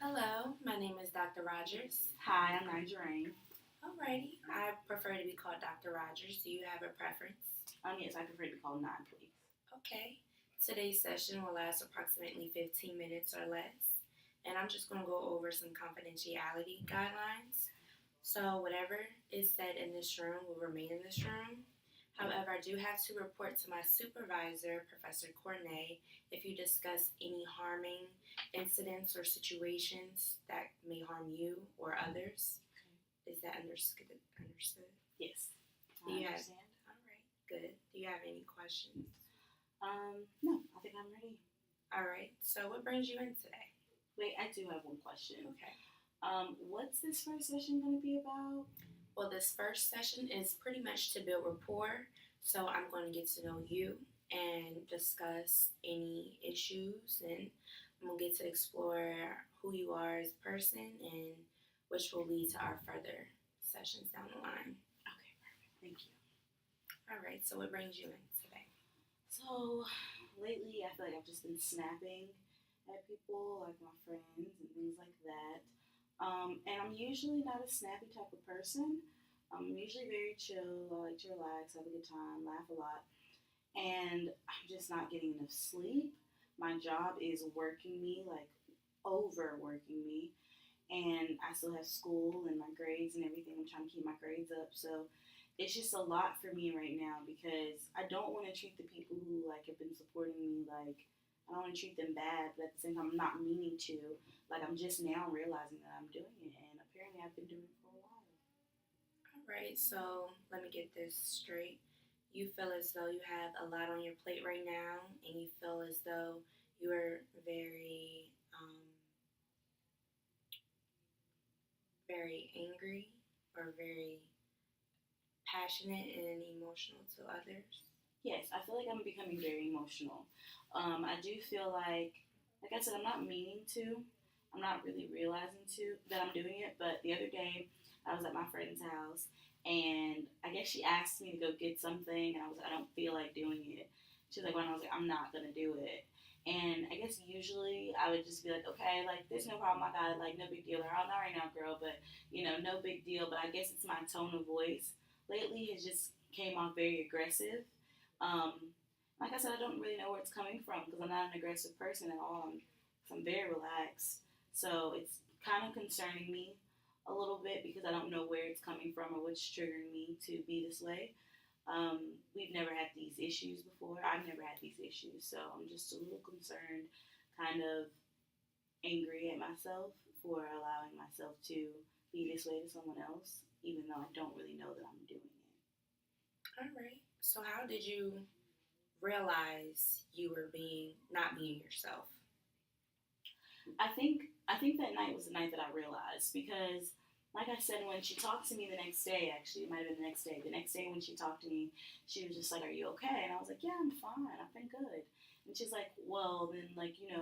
Hello, my name is Dr. Rodgers. Hi, I'm Nigerian. Alrighty, I prefer to be called Dr. Rodgers. Do you have a preference? Yes, I prefer to be called Nine, please. Okay. Today's session will last approximately 15 minutes or less, and I'm just going to go over some confidentiality guidelines. So, whatever is said in this room will remain in this room. However, I do have to report to my supervisor, Professor Cornet, if you discuss any harming incidents or situations that may harm you or others. Is that understood? Yes, Do I you have? understand. All right, good. Do you have any questions? No, I think I'm ready. All right. So, what brings you in today? Wait, I do have one question. Okay. What's this first session going to be about? Well, this first session is pretty much to build rapport. So, I'm going to get to know you and discuss any issues, and I'm going to get to explore who you are as a person, and which will lead to our further sessions down the line. Okay, perfect. Thank you. All right. So, what brings you in today? So, lately I feel like I've just been snapping at people, like my friends and things like that. And I'm usually not a snappy type of person. I'm usually very chill. I like to relax, have a good time, laugh a lot. And I'm just not getting enough sleep. My job is working me, like overworking me. And I still have school and my grades and everything. I'm trying to keep my grades up. So it's just a lot for me right now because I don't want to treat the people who like have been supporting me like I don't want to treat them bad, but at the same time I'm not meaning to. Like I'm just now realizing that I'm doing it, and apparently I've been doing it for a while. All right. So, let me get this straight. You feel as though you have a lot on your plate right now, and you feel as though you are very angry or very passionate and emotional to others. Yes, I feel like I'm becoming very emotional. I do feel like I said, I'm not meaning to. I'm not really realizing that I'm doing it. But the other day, I was at my friend's house, and I guess she asked me to go get something, and I was like, I don't feel like doing it. She was like, "When?" I was like, I'm not gonna do it. And I guess usually I would just be like, okay, like there's no problem, I got it, like no big deal, or I'm not right now, girl, but no big deal. But I guess it's my tone of voice lately has just came off very aggressive. Like I said, I don't really know where it's coming from because I'm not an aggressive person at all. I'm very relaxed. So it's kind of concerning me a little bit because I don't know where it's coming from or what's triggering me to be this way. We've never had these issues before. I've never had these issues. So I'm just a little concerned, kind of angry at myself for allowing myself to be this way to someone else, even though I don't really know that I'm doing it. All right. So, how did you realize you were not being yourself? I think that night was the night that I realized because, like I said, when she talked to me the next day, actually, it might have been the next day. The next day when she talked to me, she was just like, "Are you okay?" And I was like, "Yeah, I'm fine. I've been good." And she's like, "Well, then, like the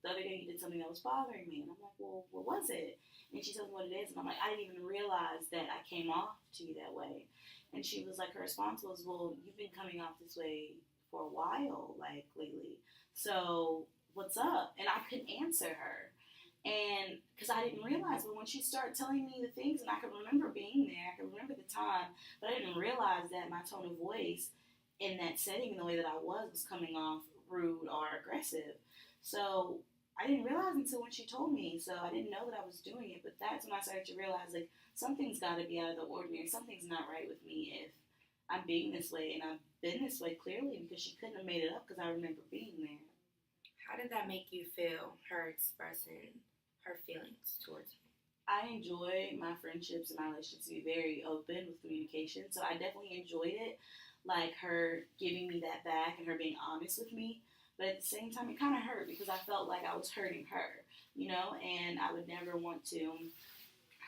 other day you did something that was bothering me." And I'm like, "Well, what was it?" And she tells me what it is, and I'm like, "I didn't even realize that I came off to you that way." And she was like, her response was, "Well, you've been coming off this way for a while, like lately. So what's up?" And I couldn't answer her. And because I didn't realize, but when she started telling me the things, and I could remember being there, I could remember the time, but I didn't realize that my tone of voice in that setting, in the way that I was coming off rude or aggressive. So I didn't realize until when she told me. So I didn't know that I was doing it, but that's when I started to realize like something's got to be out of the ordinary. Something's not right with me if I'm being this way, and I've been this way clearly because she couldn't have made it up because I remember being there. How did that make you feel, her expressing her feelings towards you? I enjoy my friendships and my relationships to be very open with communication. So I definitely enjoyed it, like her giving me that back and her being honest with me. But at the same time, it kind of hurt because I felt like I was hurting her, and I would never want to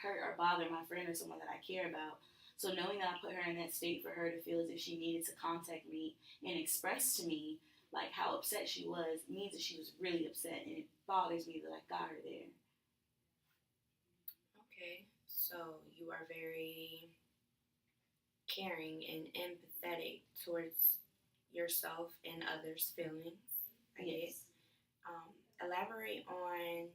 hurt or bother my friend or someone that I care about. So knowing that I put her in that state for her to feel as if she needed to contact me and express to me like how upset she was means that she was really upset, and it bothers me that I got her there. Okay. So, you are very caring and empathetic towards yourself and others' feelings. I guess. Yes. Elaborate on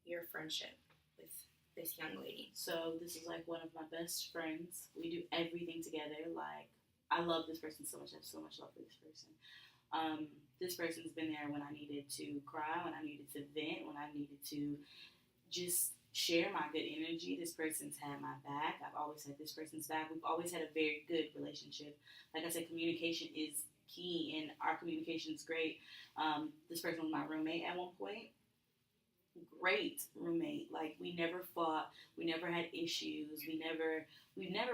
your friendship with this young lady? So this is like one of my best friends. We do everything together. Like, I love this person so much. I have so much love for this person. This person's been there when I needed to cry, when I needed to vent, when I needed to just share my good energy. This person's had my back. I've always had this person's back. We've always had a very good relationship. Like I said, communication is key, and our communication is great. This person was my roommate at one point. Great roommate. Like, we never fought. We never had issues. We've never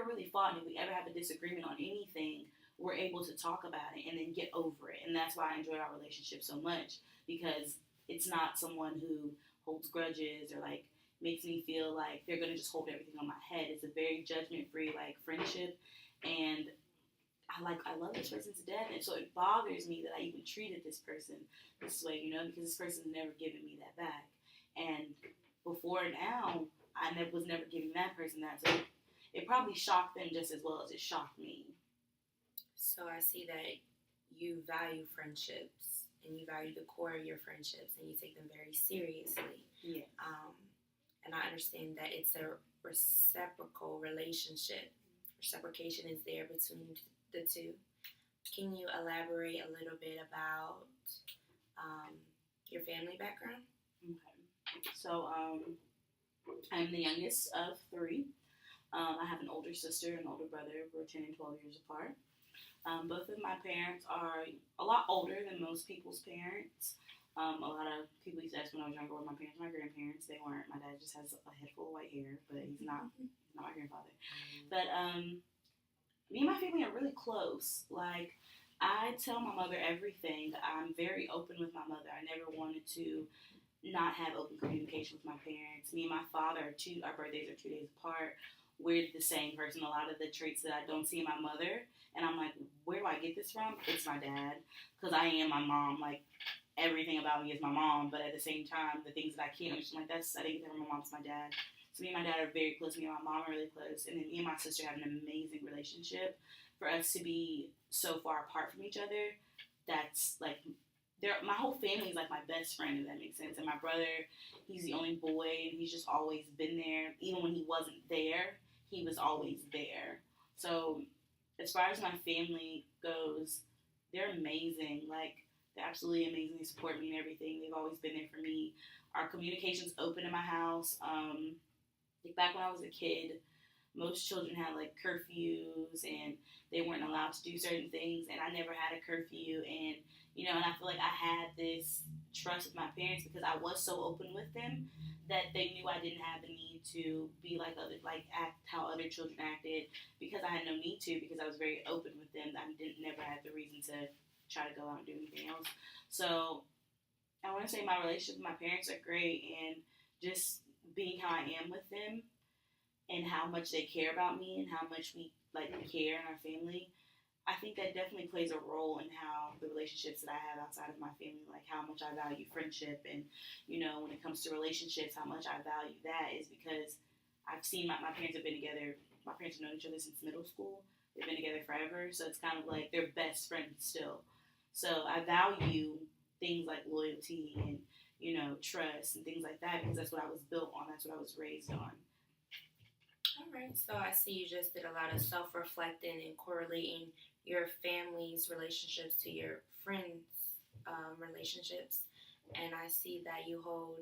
really fought. And if we ever have a disagreement on anything, we're able to talk about it and then get over it. And that's why I enjoy our relationship so much, because it's not someone who holds grudges or like makes me feel like they're gonna just hold everything on my head. It's a very judgment free like friendship, and I love this person to death, and so it bothers me that I even treated this person this way, because this person's never given me that back. And before now, was never giving that person that, so it probably shocked them just as well as it shocked me. So I see that you value friendships and you value the core of your friendships and you take them very seriously. Yeah. And I understand that it's a reciprocal relationship. Reciprocation is there between the two. Can you elaborate a little bit about your family background? Okay. So I'm the youngest of three. I have an older sister and an older brother. We're 10 and 12 years apart. Both of my parents are a lot older than most people's parents. A lot of people used to ask when I was younger were my parents, my grandparents. They weren't. My dad just has a head full of white hair, but he's not my grandfather. But me and my family are really close. Like, I tell my mother everything. I'm very open with my mother. I never wanted to not have open communication with my parents. Me and my father our birthdays are 2 days apart. We're the same person. A lot of the traits that I don't see in my mother, and I'm like, where do I get this from? It's my dad, because I am my mom. Like, everything about me is my mom, but at the same time, the things that I can't understand, like, I didn't get that from my mom, it's my dad. So me and my dad are very close. Me and my mom are really close, and then me and my sister have an amazing relationship. For us to be so far apart from each other, that's like, my whole family is like my best friend, if that makes sense. And my brother, he's the only boy, and he's just always been there. Even when he wasn't there, he was always there. So as far as my family goes, they're amazing. Like, they're absolutely amazing. They support me and everything. They've always been there for me. Our communication's open in my house. Like, back when I was a kid, most children had like curfews and they weren't allowed to do certain things, and I never had a curfew. And and I feel like I had this trust with my parents because I was so open with them that they knew I didn't have the need to be like act how other children acted, because I had no need to, because I was very open with them. I never had the reason to try to go out and do anything else. So I want to say my relationship with my parents are great, and just being how I am with them and how much they care about me and how much we care in our family, I think that definitely plays a role in how the relationships that I have outside of my family, like how much I value friendship, and when it comes to relationships, how much I value that is because I've seen my parents have been together. My parents have known each other since middle school. They've been together forever, so it's kind of like they're best friends still. So I value things like loyalty and trust and things like that, because that's what I was built on. That's what I was raised on. All right, so I see you just did a lot of self-reflecting and correlating your family's relationships to your friends' relationships. And I see that you hold,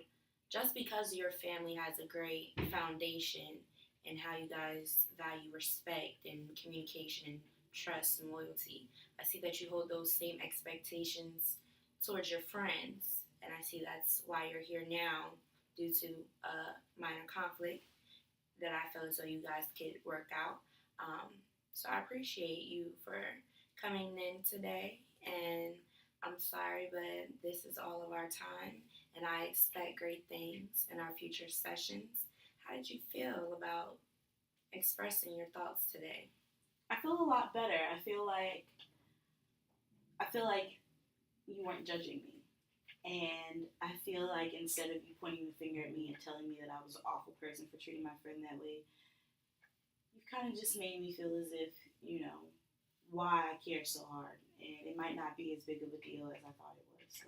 just because your family has a great foundation in how you guys value respect and communication and trust and loyalty, I see that you hold those same expectations towards your friends. And I see that's why you're here now, due to a minor conflict that I feel as though you guys could work out. So I appreciate you for coming in today, and I'm sorry, but this is all of our time, and I expect great things in our future sessions. How did you feel about expressing your thoughts today? I feel a lot better. I feel like you weren't judging me. And I feel like instead of you pointing the finger at me and telling me that I was an awful person for treating my friend that way, you've kind of just made me feel as if, why I care so hard. And it might not be as big of a deal as I thought it was. So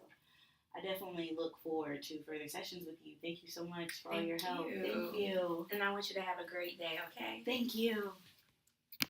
I definitely look forward to further sessions with you. Thank you so much for all Thank your help. you. Thank you. And I want you to have a great day, okay? Thank you.